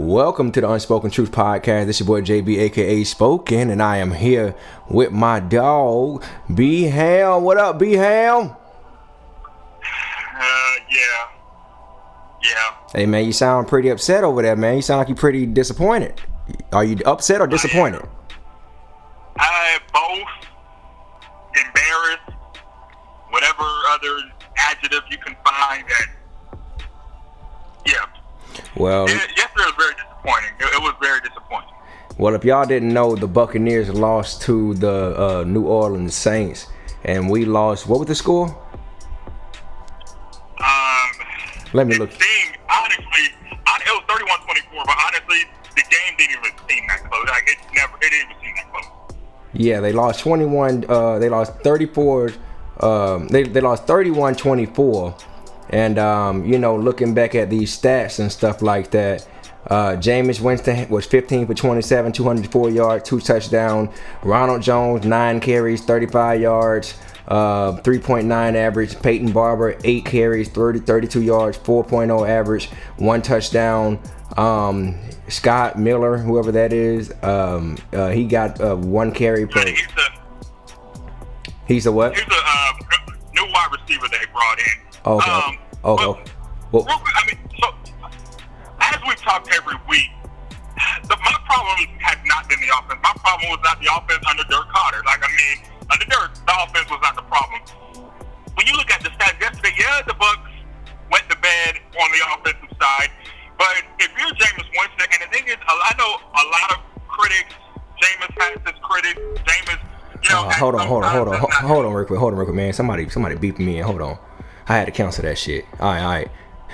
Welcome to the Unspoken Truth Podcast. This is your boy JB, aka Spoken, and I am here with my dog, B Ham. What up, B Ham? Yeah. Hey man, you sound pretty upset over there, man. You sound like you're pretty disappointed. Are you upset or disappointed? I both, embarrassed, whatever other adjective you can find. Well, yesterday was very disappointing. It was very disappointing. Well, if y'all didn't know, the Buccaneers lost to the New Orleans Saints, and we lost. What was the score? Let me look. Honestly, it was 31-24, but honestly, the game didn't even seem that close. Like it didn't even seem that close. Yeah, they lost 21. They lost 34. They lost 31-24. And, looking back at these stats and stuff like that, Jameis Winston was 15 for 27, 204 yards, 2 touchdowns. Ronald Jones, 9 carries, 35 yards, 3.9 average. Peyton Barber, 8 carries, 32 yards, 4.0 average, 1 touchdown. Scott Miller, whoever that is, he got 1 carry per. He's a what? He's a new wide receiver they brought in. Okay. Well, so as we talk every week, my problem has not been the offense. My problem was not the offense under Dirk Carter. Under Dirk, the offense was not the problem. When you look at the stats yesterday, the Bucs went to bed on the offensive side. But if you're Jameis Winston, and the thing is, I know a lot of critics, Jameis has his critics, Jameis, hold on real quick, man. Somebody beeping me in. Hold on. I had to cancel that shit. All right.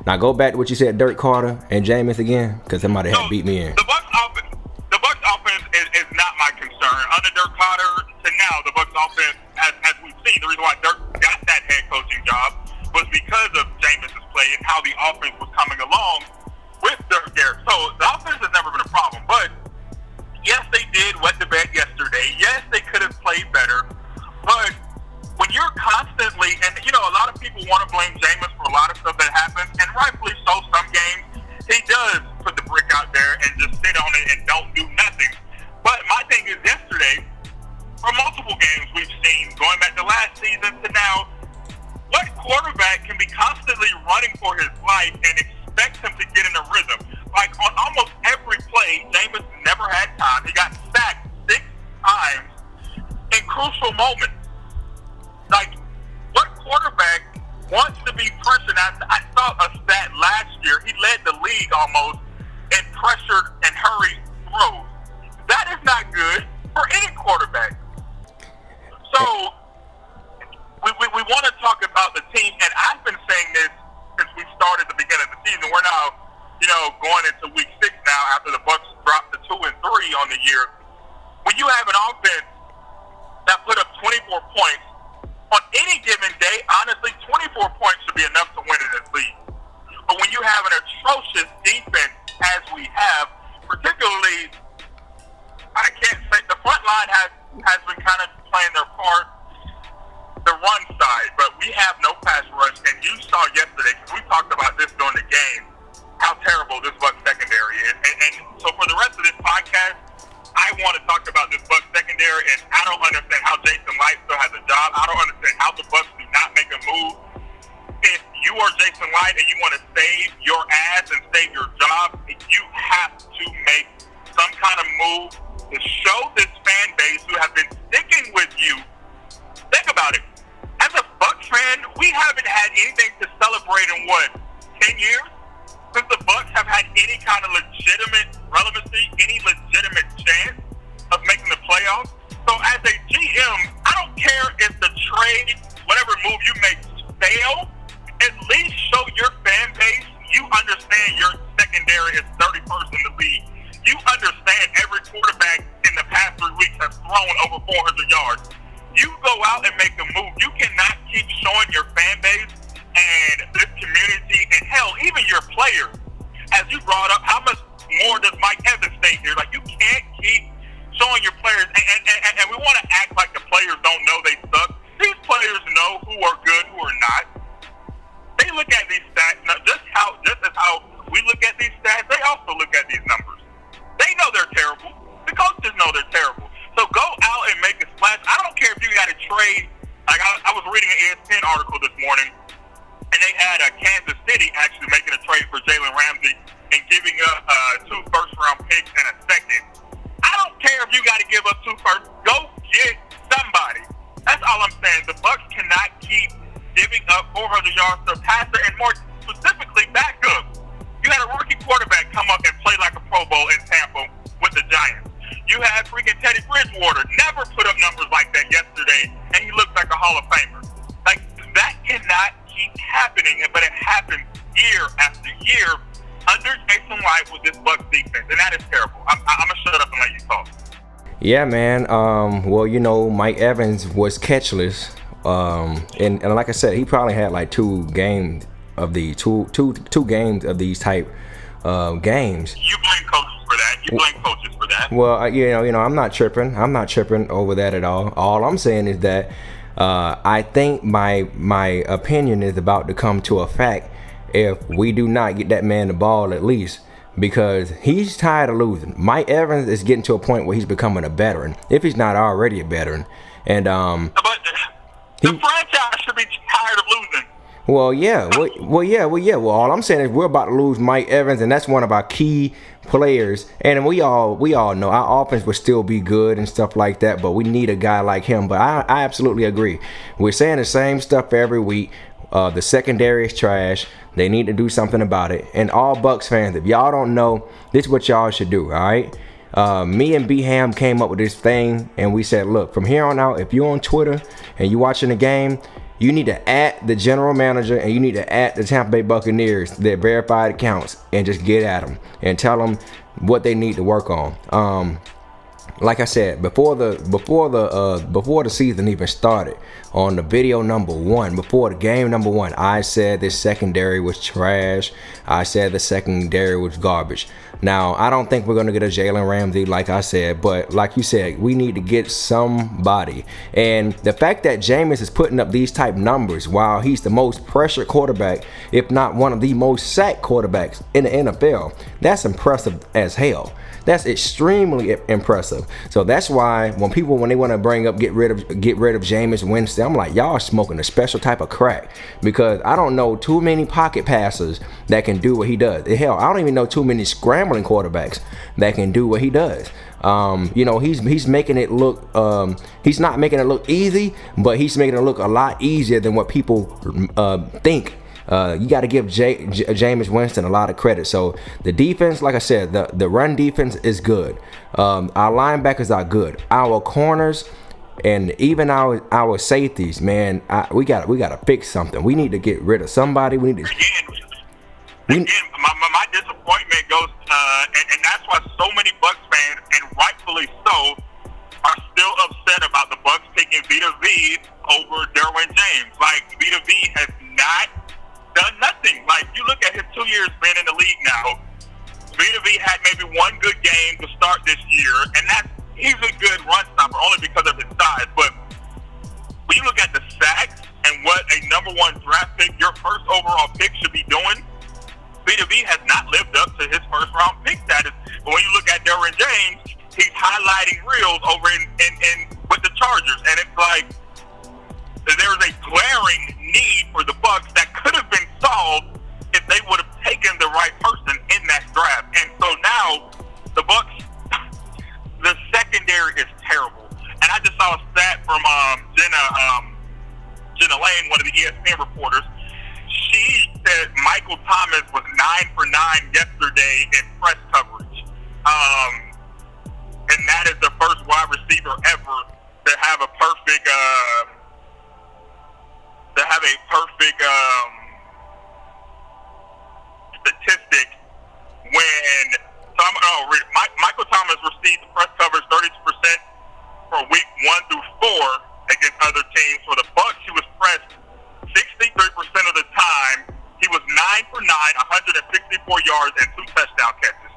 Now go back to what you said, Dirk Carter and Jameis again, because somebody had beat me in. The Bucs offense is not my concern. Under Dirk Carter to now, the Bucs offense, as we've seen, the reason why Dirk got that head coaching job was because of Jameis' play and how the offense was coming along with Dirk there. So the offense has never been a problem. But yes, they did wet the bed yesterday. Yes, they could have played better. But when you're constantly, and a lot of people want to blame Jameis for a lot of stuff that happens, and rightfully so, some games, he does put the brick out there and just sit on it and don't do nothing. But my thing is yesterday, for multiple games we've seen, going back to last season to now, what quarterback can be constantly running for his life and expect him to get in a rhythm? Like on almost every play, Jameis never had time. He got sacked 6 times in crucial moments. Like, what quarterback wants to be pressured? I saw a stat last year. He led the league almost in pressured and hurried throws. That is not good for any quarterback. So, we want to talk about the team, and I've been saying this since we started the beginning of the season. We're now, going into week 6 now after the Bucs dropped to 2-3 on the year. When you have an offense that put up 24 points, on any given day, honestly, 24 points should be enough to win in this league. But when you have an atrocious defense, as we have, particularly, I can't say the front line has been kind of playing their part, the run side, but we have no pass rush. And you saw yesterday, because we talked about this during the game, how terrible this Bucs secondary is. And so for the rest of this podcast, I want to talk about this Bucs secondary, and I don't understand how Jason Light still has a job. I don't understand how the Bucs do not make a move. If you are Jason Light and you want to save your ass and save your job, you have to make some kind of move to show this fan base who have been sticking with you. Think about it. As a Bucs fan, we haven't had anything to celebrate in 10 years? Since the Bucs have had any kind of legitimate relevancy, any legitimate chance of making the playoffs. So as a GM, I don't care if the trade, whatever move you make, fail. At least show your fan base you understand your secondary is 31st in the league. You understand every quarterback in the past 3 weeks has thrown over 400 yards. You go out and make a move. You cannot keep showing your fan base and this community, and hell, even your players, as you brought up, how much more does Mike Evans stay here? Like, you can't keep showing your players, and we want to act like the players don't know they suck. These players know who are good, who are not. They look at these stats, now just as how we look at these stats, they also look at these numbers. trade. Like I was reading an ESPN article this morning, and they had Kansas City actually making a trade for Jalen Ramsey and giving up 2 first-round picks and a second. I don't care if you got to give up 2 first. Go get somebody. That's all I'm saying. The Bucs cannot keep giving up 400 yards to a passer, and more specifically, backups. You had a rookie quarterback come up and play like a Pro Bowl in Tampa with the Giants. You had freaking Teddy Bridgewater never put up numbers like that yesterday, and he looks like a Hall of Famer. Like, that cannot keep happening, but it happens year after year under Jason White with this Bucs defense, and that is terrible. I'm going to shut up and let you talk. Yeah, man. Well, you know, Mike Evans was catchless. And like I said, he probably had like 2 games of the two games of these type games. You blame coaches for that. Well, you know, I'm not tripping over that at all. All I'm saying is that I think my opinion is about to come to a fact if we do not get that man the ball at least, because he's tired of losing. Mike Evans is getting to a point where he's becoming a veteran, if he's not already a veteran. And but the franchise should be tired of losing. Well, yeah. Well, all I'm saying is we're about to lose Mike Evans, and that's one of our key players. And we all know our offense would still be good and stuff like that, but we need a guy like him. But I absolutely agree. We're saying the same stuff every week. The secondary is trash. They need to do something about it. And all Bucs fans, if y'all don't know, this is what y'all should do, all right? Me and B-Ham came up with this thing, and we said, look, from here on out, if you're on Twitter and you're watching the game, you need to add the general manager and you need to add the Tampa Bay Buccaneers, their verified accounts, and just get at them and tell them what they need to work on. Like I said, before the season even started, on the video number 1, before the game number 1, I said this secondary was trash. I said the secondary was garbage. Now, I don't think we're going to get a Jalen Ramsey, like I said, but like you said, we need to get somebody. And the fact that Jameis is putting up these type numbers while he's the most pressured quarterback, if not one of the most sacked quarterbacks in the NFL, that's impressive as hell. That's extremely impressive. So that's why when they want to bring up get rid of Jameis Winston, I'm like, y'all are smoking a special type of crack, because I don't know too many pocket passers that can do what he does. Hell, I don't even know too many scrambling quarterbacks that can do what he does. You know, he's making it look he's not making it look easy, but he's making it look a lot easier than what people think. You got to give Jameis Winston a lot of credit. So the defense, like I said, the run defense is good. Our linebackers are good. Our corners and even our safeties, man, we got to fix something. We need to get rid of somebody. We need to. Again, my disappointment goes, and that's why so many Bucs fans, and rightfully so, are still upset about the Bucs picking Vita V over Derwin James. Like, Vita V has not done nothing. Like, you look at his 2 years being in the league now, Vita V had maybe one good game to start this year, and he's a good run stopper only because of his size. But when you look at the sacks and what a number 1 draft pick, your first overall pick, should be doing, Vita V has not lived up to his first round pick status. But when you look at Derwin James, he's highlighting reels over in with the Chargers, and it's like there is a glaring need for the Bucs that could have been solved if they would have taken the right person in that draft. And so now the Bucs, the secondary is terrible. And I just saw a stat from Jenna Lane, one of the ESPN reporters. She said Michael Thomas was 9 for 9 yesterday in press coverage. And that is the first wide receiver ever to have a perfect statistic when Michael Thomas received press coverage 32% for week 1 through 4 against other teams. For the Bucs, he was pressed 63% of the time. He was 9 for 9, 164 yards, and 2 touchdown catches.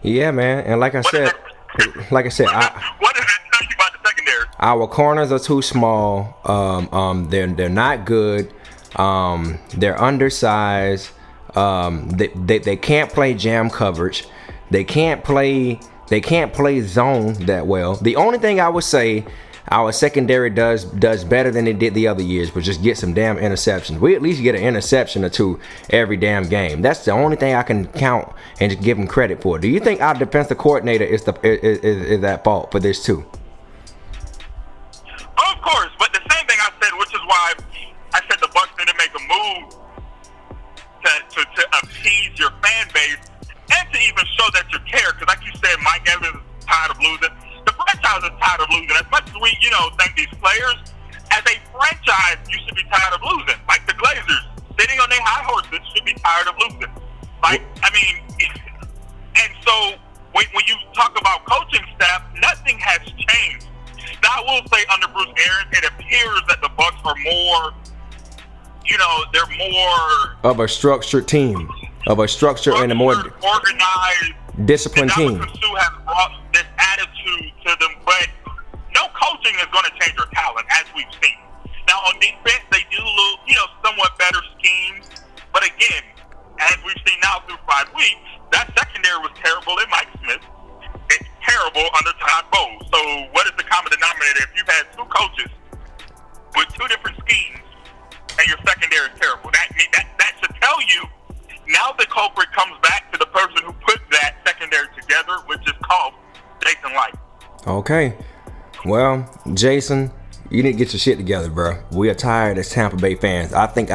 Yeah, man. And like I said, what does it tell you about the secondary? Our corners are too small. They're not good. They're undersized. They can't play jam coverage. They can't play zone that well. The only thing I would say our secondary does better than it did the other years, but just get some damn interceptions. We at least get an interception or two every damn game. That's the only thing I can count and just give him credit for. Do you think our defensive coordinator is at fault for this too? Of course, but the same thing I said, which is why I said the Bucs need to make a move to appease your fan base and to even show that you care. Because like you said, Mike Evans is tired of losing. The franchise is tired of losing. As much as we, thank these players, as a franchise, you should be tired of losing. Like the Glazers, sitting on their high horses, should be tired of losing. And so when you talk about coaching staff, nothing has changed. Now, I will say under Bruce Arians, it appears that the Bucs are more, they're more of a structured team, and a more organized, disciplined team. Sue has brought this attitude to them, but no coaching is going to change their talent, as we've seen. Now, on defense, they do lose, somewhat better schemes, but again, as we've seen now through 5 weeks, that secondary was terrible in Mike Smith. It's terrible under Todd Bowles. So what is the common denominator? If you've had 2 coaches with 2 different schemes and your secondary is terrible, that should tell you now the culprit comes back to the person who put that secondary together, which is called Jason Light. Okay. Well, Jason, you need to get your shit together, bro. We are tired as Tampa Bay fans. I think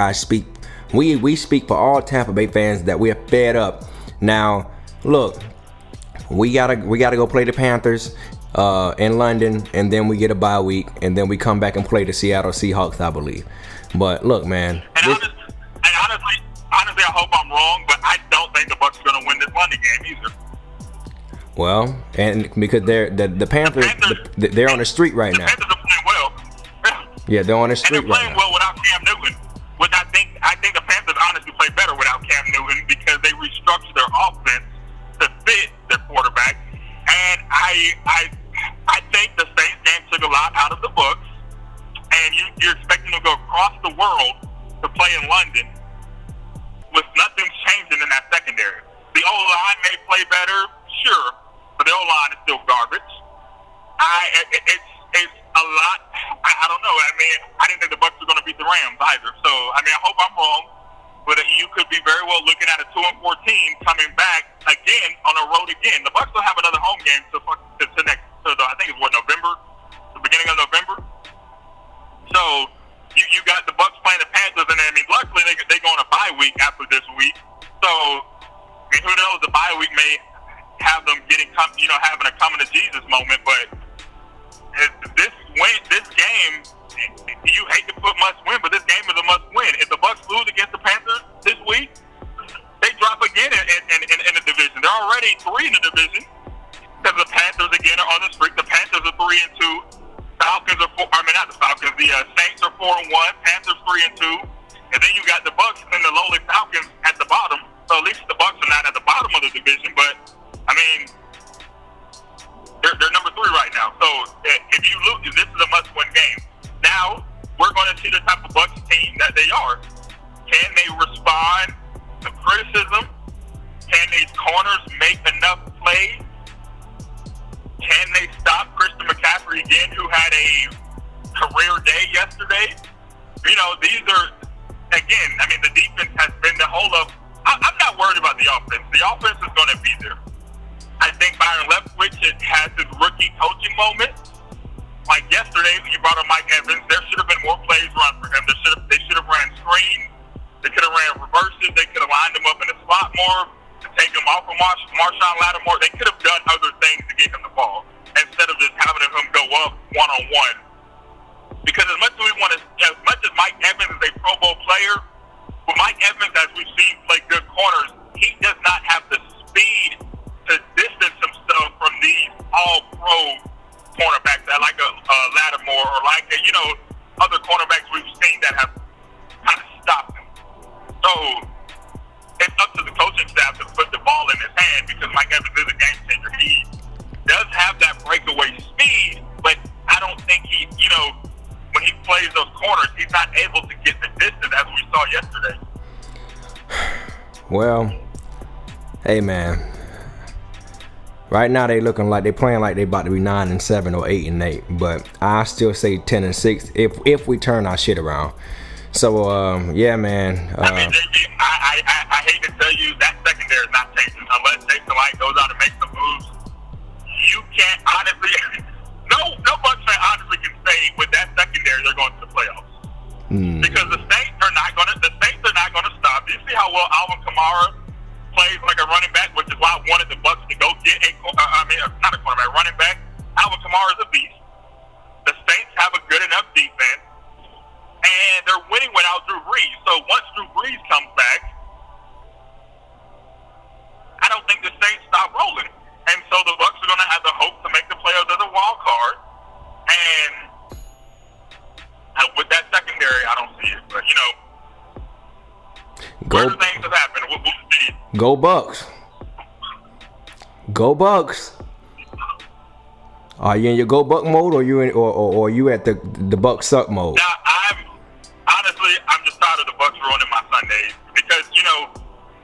we speak for all Tampa Bay fans that we are fed up. Now, look, we gotta go play the Panthers in London, and then we get a bye week, and then we come back and play the Seattle Seahawks, I believe. But look, man. Honestly, I hope I'm wrong, but I don't think the Bucs are gonna win this London game either. Well, and because the Panthers, they're on the street right now. The Panthers are playing well. Yeah, they're on the street right now. And they're playing well without Cam Newton, which I think the Panthers honestly play better without Cam Newton because they restructured their offense to fit their quarterback. And I think the Saints game took a lot out of the Bucs, and you're expecting them to go across the world to play in London with nothing changing in that secondary. The O-line may play better, sure, but the O-line is still garbage. It's a lot. I don't know. I mean, I didn't think the Bucs were going to beat the Rams either. So, I mean, I hope I'm wrong, but you could be very well looking at a 2-14 coming back again on the road again. The Bucs will have another home game I think it's November, the beginning of November. So you got the Bucs playing the Panthers, and luckily they go on a bye week after this week. So who knows? The bye week may have them having a coming to Jesus moment. But this game, you hate to put must win, but this game is a must win. If the Bucs lose against the Panthers this week, they drop again in the division. They're already 3 in the division because the Panthers again are on the streak. The Panthers are 3-2. Falcons are not the Falcons. The Saints are 4-1. Panthers 3-2. And then you got the Bucs and the lowly Falcons at the bottom. So at least the Bucs are not at the bottom of the division. But I mean, they're number 3 right now. So if you lose, this is a must-win game. Now we're going to see the type of Bucs team that they are. Can they respond to criticism? Can these corners make enough plays? Can they stop Christian McCaffrey again, who had a career day yesterday? These are, again, I mean, the defense has been the hold up. I'm not worried about the offense. The offense is going to be there. I think Byron Leftwich has his rookie coaching moment. Like yesterday, when you brought up Mike Evans, there should have been more plays run for him. They should have ran screens. They could have ran reverses. They could have lined him up in the slot more to take him off of Marshawn Lattimore. They could have done other things to get him the ball instead of just having him go up one-on-one. Because as much as Mike Evans is a Pro Bowl player, but Mike Evans, as we've seen play good corners, he does not have the speed to distance himself from these all-pro cornerbacks that like a Lattimore or like other cornerbacks we've seen that have kind of stopped him. So it's up to the coaching staff to put the ball in his hand because Mike Evans is a game changer. He does have that breakaway speed, but I don't think when he plays those corners, he's not able to get the distance as we saw yesterday. Well, hey man, Right now they looking like they playing like they about to be 9-7 or 8-8, but I still say 10-6 if we turn our shit around. So yeah, man. I mean, JB, I hate to tell you that secondary is not changing unless Jason Light goes out and makes some moves. You can't honestly, no Bucs fan honestly can say with that secondary they're going to the playoffs because the Saints are not going to stop. You see how well Alvin Kamara plays like a running back, which is why I wanted the Bucs to go get not a cornerback, running back. Alvin Kamara is a beast. The Saints have a good enough defense. And they're winning without Drew Brees. So once Drew Brees comes back, I don't think the Saints stop rolling. And so the Bucs are going to have the hope to make the playoffs as a wild card. And with that secondary, I don't see it. But, other things have happened. We'll see. Go Bucs. Go Bucs. Are you in your go Buck mode, or you at the Bucs suck mode? Now, I'm just tired of the Bucs ruining my Sundays because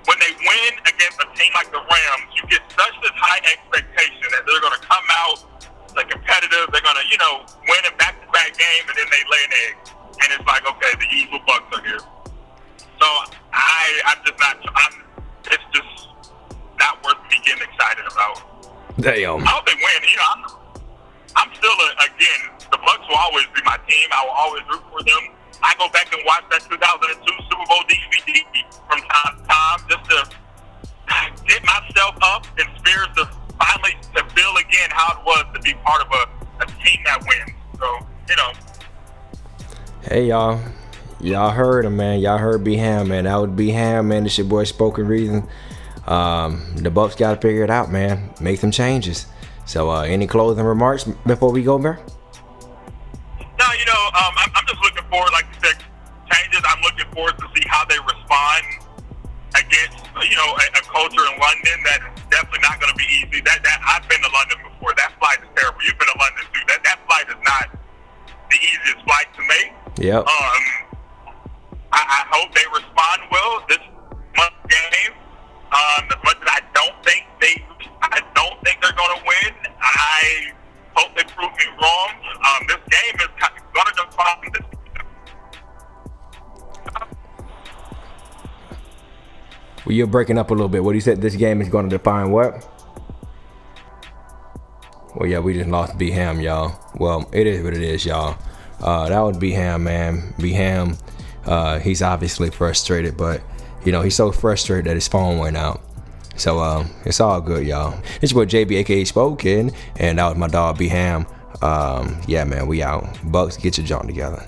when they win against a team like the Rams, you get such this high expectation that they're going to come out, they're competitive, they're going to win a back-to-back game, and then they lay an egg, and it's like, okay, the usual Bucs are here. So it's just not worth me getting excited about. Damn. I hope they win. I'm still again, the Bucs will always be my team. I will always root for them. I go back and watch that 2002 Super Bowl DVD from time to time just to get myself up in spirits to finally to feel again how it was to be part of a team that wins. So, Hey, y'all. Y'all heard him, man. Y'all heard B-Ham, man. That would be Ham, man. This your boy Spoken Reasons. The Bucs got to figure it out, man. Make some changes. So, any closing remarks before we go, man? No, I'm just looking forward, like you said, changes. I'm looking forward to see how they respond against, a culture in London that's definitely not going to be easy. That I've been to London before. That flight is terrible. You've been to London too. That flight is not the easiest flight to make. Yep. I hope they respond well this month's game. As much as I don't think they're going to win. I hope they prove me wrong. This game is going to define this. Well, you're breaking up a little bit. What you said, this game is going to define what? Well, yeah, we just lost B-Ham, y'all. Well, it is what it is, y'all. That was B-Ham, man. B-Ham, he's obviously frustrated, but, he's so frustrated that his phone went out. So, it's all good, y'all. This is your boy JB, a.k.a. Spoken, and that was my dog B-Ham. Yeah, man, we out. Bucs, get your junk together.